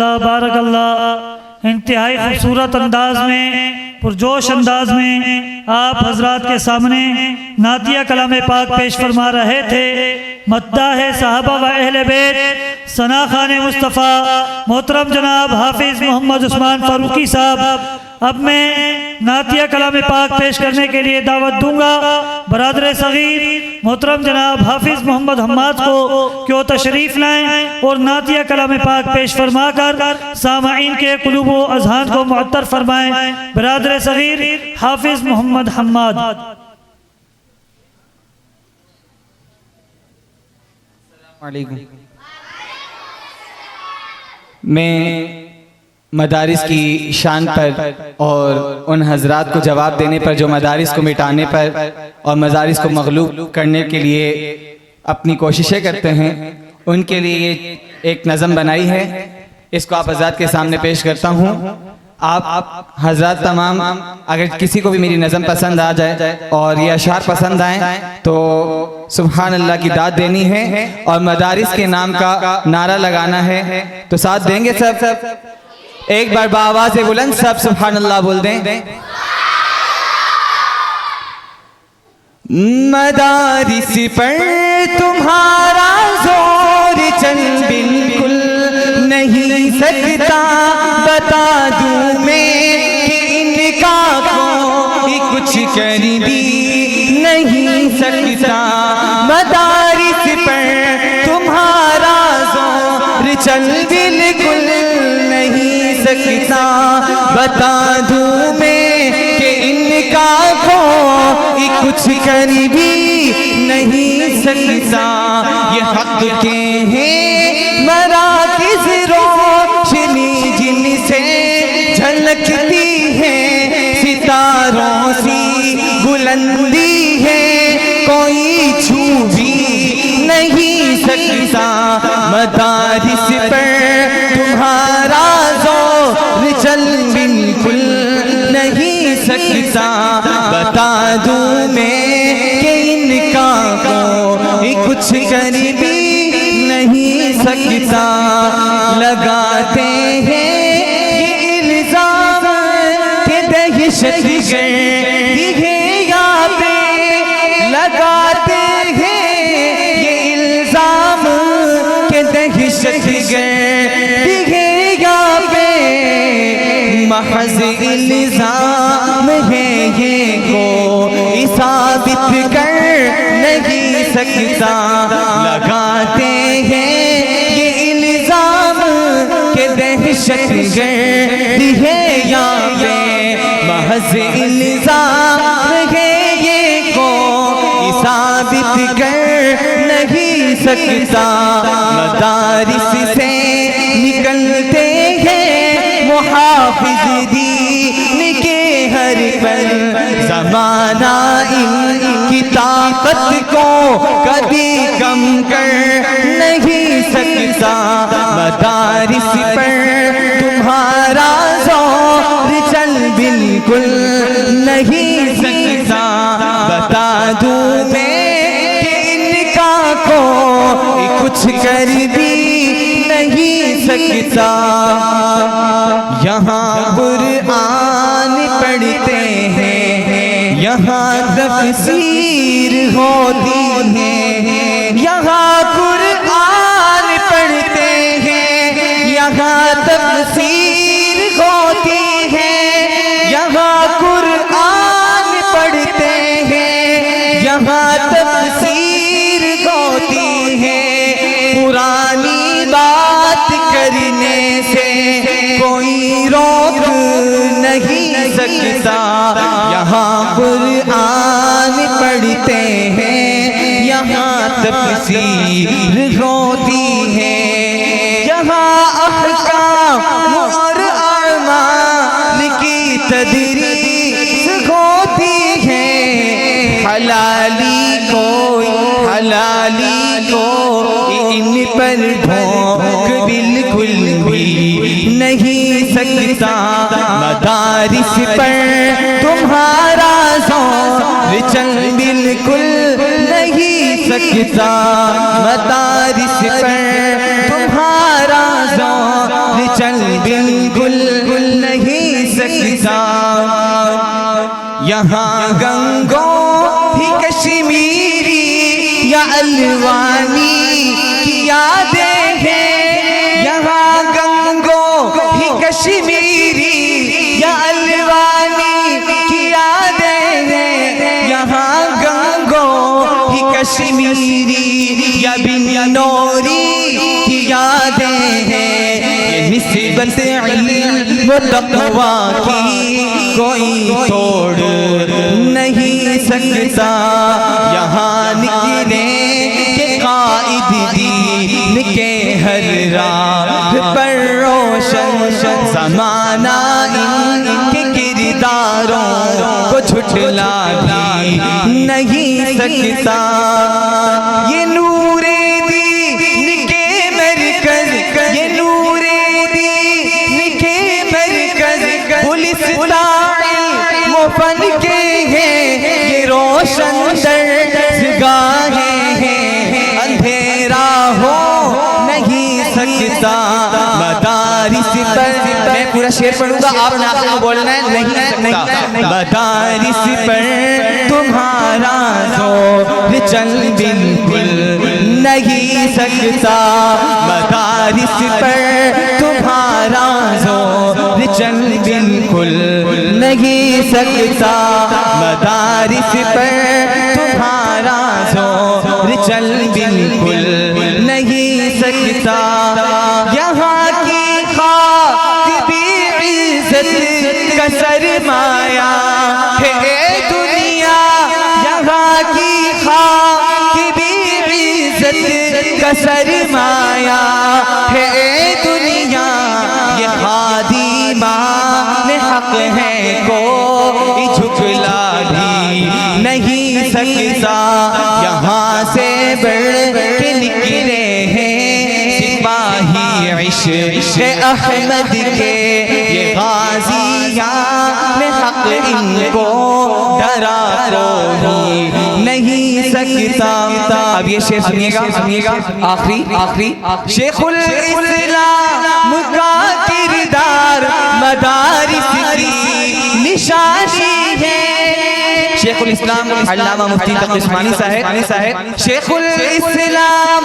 اللہ بارک اللہ، انتہائی خوبصورت انداز میں، پرجوش انداز میں آپ حضرات کے سامنے نعتیہ کلام پاک پیش فرما رہے تھے۔ مداح صحابہ و اہل بیت، ثنا خوان مصطفیٰ محترم جناب حافظ محمد عثمان فاروقی صاحب، اب میں نعتیہ کلام پاک پیش کرنے کے لیے دعوت دوں گا برادر صغیر محترم جناب حافظ محمد حماد کو کہ وہ تشریف لائیں اور نعتیہ کلام پاک پیش فرما کر سامعین کے قلوب و اذہان کو معطر فرمائیں۔ برادر صغیر حافظ محمد حماد۔ علیکم۔ میں مدارس کی شان پر اور ان حضرات کو جواب دینے پر جو مدارس کو مٹانے پر اور مدارس کو مغلوب کرنے کے لیے اپنی کوششیں کرتے ہیں، ان کے لیے ایک نظم بنائی ہے، اس کو آپ حضرات کے سامنے پیش کرتا ہوں۔ آپ حضرات تمام اگر کسی کو بھی میری نظم پسند آ جائے اور یہ اشعار پسند آئیں تو سبحان اللہ کی داد دینی ہے اور مدارس کے نام کا نعرہ لگانا ہے، تو ساتھ دیں گے سب؟ ایک بار بآواز بلند سب سبحان اللہ بول دیں۔ مدارس پر تمہارا زور چل بالکل نہیں سکتا، بتا دوں میں کہ ان کا کوئی کچھ کر بھی نہیں سکتا۔ مدارس پر تمہارا زور چل بالکل نہیں سکتا، بتا دوں میں کہ ان کا کوئی کچھ کر بھی نہیں سکتا۔ یہ حق کے ہیں مراکز روشنی جن سے جھلکتی ہے، ستاروں سی بلندی ہے، کوئی چھو بھی نہیں سکتا۔ مدارس پر تمہارا زور چل بالکل نہیں سکتا، بتا دوں میں کہ ان کا کوئی کچھ کر بھی نہیں سکتا۔ لگاتے ہیں یہ الزام کہ دہشت گردی ہے یہاں پہ، لگاتے ہیں یہ الزام کہ دہشت گردی ہے یہاں پہ، محض الزام ہے یہ کوئی ثابت کر نہیں سکتا۔ لگاتے ہیں یہ الزام کہ دہشت گردی ہے یہاں پہ، محض الزام ہے یہ کوئی ثابت کر نہیں سکتا۔ مدارس سے نکلتے ہیں محافظ دین کے ہر پل، زمانہ ان کی طاقت کو کبھی کم کر نہیں سکتا۔ مدارس پر تمہارا زور چل بالکل نہیں سکتا، بتا دوں میں کہ ان کا کوئی کچھ کر بھی نہیں سکتا۔ یہاں قرآن پڑھتے ہیں، یہاں تفسیر ہوتی ہے، یہاں قرآن پڑھتے ہیں، یہاں تفسیر ہوتی ہے، یہاں قرآن پڑھتے ہیں، یہاں تفسیر ہوتی ہے۔ پرانی بات کرنے سے کوئی روک نہیں سکتا، یہاں قرآن پڑھتے ہیں، یہاں تفسیر ہوتی ہے، یہاں احکام اور اعمال کی تدریس ہوتی ہے۔ حلالی کو ان پر ڈھونک بالکل بھی نہیں سکتا۔ مدارس پر تمہارا زور چل بالکل نہیں سکتا، مدارس پر تمہارا زور چل چل بالکل نہیں سکتا، یہاں گنگوں ہی کشمیری یا الوانی کی یادیں ہیں، یہاں گنگوں ہی کشمیری یا الوانی کی یادیں ہیں، یہاں گنگوں ہی کشمیری یا بنوری کی یادیں ہیں، یہ نسبت علم و تقویٰ کی کوئی توڑ نہیں سکتا، یہاں نکلے کہ قائد دین کے ہر راہ پر روشن، زمانہ ان کے کرداروں کو جھٹلا بھی نہیں سکتا، یہ نور دین کے مرکز، یہ نور دین کے مرکز، پولیس تعلیم و فن کے ہیں، یہ روشن درسگاہیں ہیں، اندھیرا ہو نہیں سکتا مدارس پر، میں پورا شعر پڑھوں گا، آپ نے آخر کو بولنا ہے نہیں سکتا، مدارس پر تمہارا زور چل بالکل نہیں سکتا، مدارس پر تمہارا زور چل بالکل نہیں سکتا، مدارس پر تمہارا زور چل بالکل نہیں سکتا، یہاں کی خاک بھی عزت کا سرمایہ ہے اے دنیا، یہاں کی خاک بھی عزت کا سرمایہ ہے اے دنیا، یہ خادمان حق ہے کوئی جھکلا بھی نہیں سکتا، یہاں سے بڑھ کے نکلے ہیں سپاہی عشق احمد کے، یہ غازیان حق ان کو ڈرا کوئی نہیں سکتا، اب یہ شعر سنیے گا، آخری شیخ الاسلام کا کردار مدارس کی نشانی ہے، شیخ الاسلام علامہ مفتی تقی عثمانی صاحب، شیخ الاسلام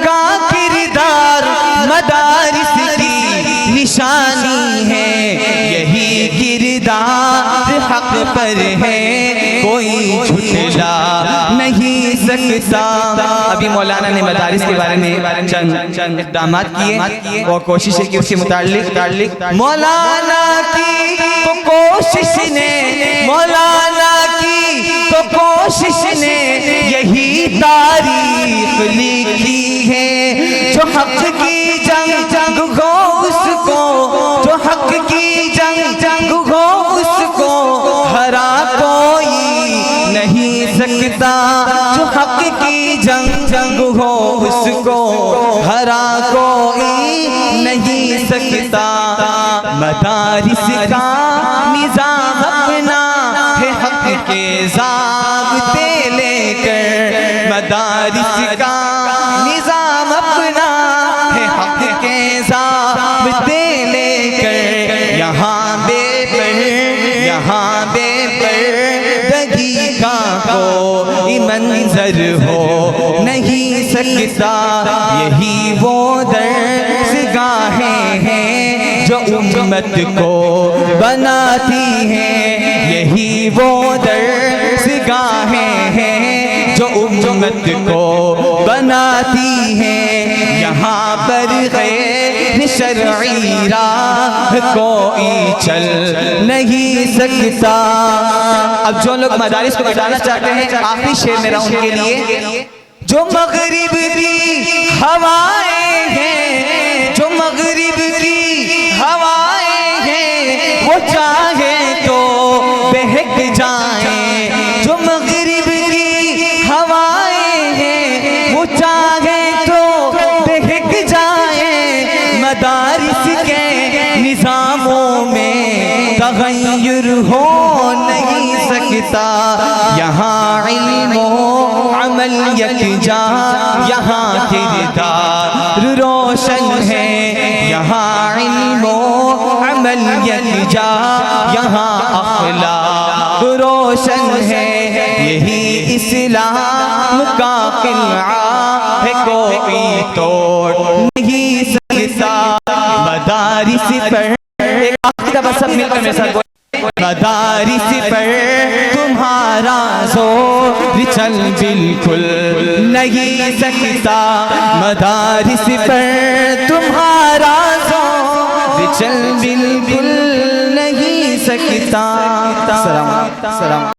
کا کردار مدارس کی نشانی ہے، یہی کردار حق پر ہے کوئی جھٹلا نہیں سکتا، ابھی مولانا نے مدارس کے بارے میں چند اقدامات کیے اور کوشش ہے کہ اس کے متعلق مولانا کی تو کوشش نے یہی تاریخ لکھی ہے، جو حق کی جنگ ہو اس کو، جو حق کی جنگ ہو اس کو ہرا کوئی نہیں سکتا، جو حق کی جنگ ہو اس کو ہرا کوئی نہیں سکتا، مدارس کا نظام اپنا ہے حق کے ضابطے لے کر، مدارس کا نظام اپنا ہے حق کے ضابطے لے کر، یہاں بے پردگی کا کوئی منظر ہو نہیں سکتا، یہی وہ درسگاہیں ہیں جو امت کو بناتی ہیں، یہی وہ درسگاہیں ہیں جو امت کو بناتی ہیں، یہاں پر غیر شرعی راہ کوئی چل نہیں سکتا، اب جو لوگ مدارس کو مٹانا چاہتے ہیں، آخری شعر میرا ان کے لیے، جو مغرب کی ہوائیں ہیں، جو مغرب کی ہوائیں ہیں، وہ چاہے تو بہک جائیں، جو مغرب کی ہوائیں ہیں، وہ چاہے تو بہک جائیں، مدارس کے نظاموں میں تغیر ہو نہیں سکتا، یہاں علم و عمل یکجا، یہاں کردار روشن ہے، جا یہاں اخلاق روشن ہے، یہی اسلام کا قلعہ ہے، کوئی توڑ نہیں سکتا مدارس پر۔ ایک آخری دفعہ سب مل کر میرے ساتھ مدارس پر تمہارا زور چل بالکل نہیں سکتا، مدارس پر تمہارا زور چل بالکل نہیں سکتا۔ سلام